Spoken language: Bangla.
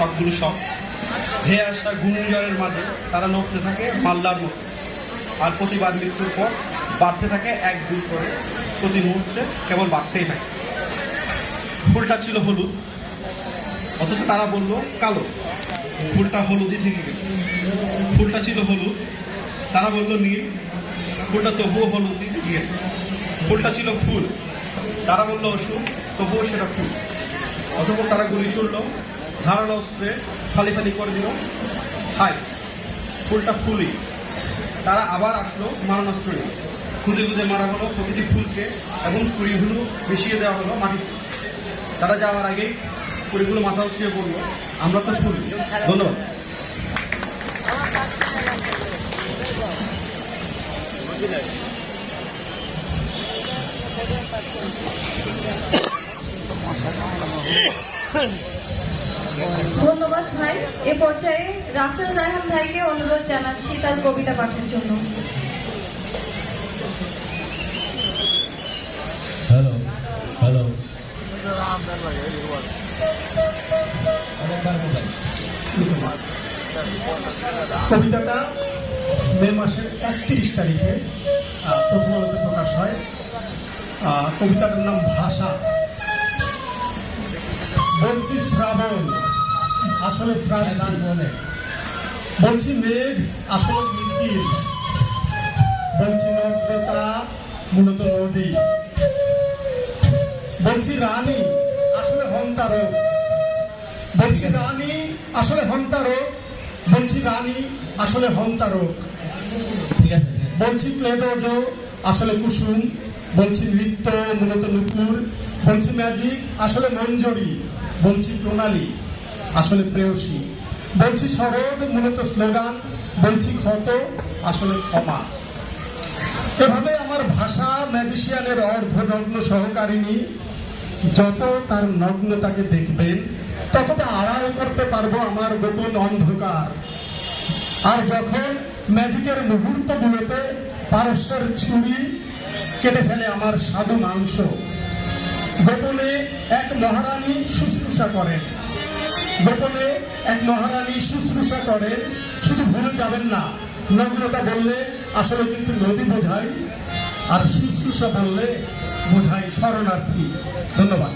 সবগুলো সব ধেয়ে আসা ঘূর্ণিঝড়ের মাঝে তারা নড়তে থাকে মাল্লার মতো, আর প্রতিবার মৃত্যুর পর বাড়তে থাকে 1-2 করে, প্রতি মুহূর্তে কেবল বাড়তেই থাকে। ফুলটা ছিল হলুদ, অথচ তারা বলল কালো। ফুলটা হলুদই থেকে গেল। ফুলটা ছিল হলুদ, তারা বলল নীল। ফুলটা তবুও হলুদই থেকে গেল। ফুলটা ছিল ফুল, তারা বলল ওষুধ, তবুও সেটা ফুল। অতঃপর তারা গুলি ছুড়ল, ধারালো অস্ত্রে ফালি ফালি করে দিল। হাই, ফুলটা ফুলই। তারা আবার আসলো মারণাস্ত্র নিয়ে। খুঁজে খুঁজে মারা হলো প্রতিটি ফুলকে এবং কুড়িগুলো মিশিয়ে দেওয়া হলো মাটিতে। তারা যাওয়ার আগেই কুড়িগুলো মাথা উঠিয়ে পড়লো, আমরা তো ফুল। ধন্যবাদ। ধন্যবাদ ভাই। এ পর্যায়ে রাসেল রায়হান ভাইকে অনুরোধ জানাচ্ছি তার কবিতা পাঠের জন্য। হ্যালো হ্যালো, কবিতাটা মে মাসের 31 তারিখে প্রথম আলোতে প্রকাশ হয়। কবিতাটার নাম ভাষা। বলছি শ্রাবণ, আসলে শ্রাবণ বলে। বলছি মেঘ, আসলে মিছিল। বলছি নগ্নতা, মূলত নদী। বলছি রানী, আসলে হন্তারক। বলছি রানী, আসলে হন্তারক। বলছি রানী, আসলে হন্তারক। ঠিক আছে। বলছি ক্লেদজ, আসলে কুসুম। বলছি নৃত্য, মূলত নুপুর। বলছি ম্যাজিক, আসলে মঞ্জরি। বলছি প্রণালী, আসলে প্রেয়সী। বলছি শরৎ, মূলত স্লোগান। বলছি ক্ষত, আসলে ক্ষমা। এভাবে আমার ভাষা ম্যাজিশিয়ানের অর্ধনগ্ন সহকারিণী। যত তার নগ্নতাকে দেখবেন ততটা আড়াল করতে পারবো আমার গোপন অন্ধকার। আর যখন ম্যাজিকের মুহূর্তগুলোতে পারস্যের ছুরি কেটে ফেলে আমার সাধু মাংস, গোপনে এক মহারানী শুশ্রূষা করেন। গোপনে এক মহারানী শুশ্রূষা করেন। শুধু ভুলে যাবেন না, নগ্নতা বললে আসলে কিন্তু নদী বোঝায়, আর শুশ্রূষা বললে বোঝায় শরণার্থী। ধন্যবাদ।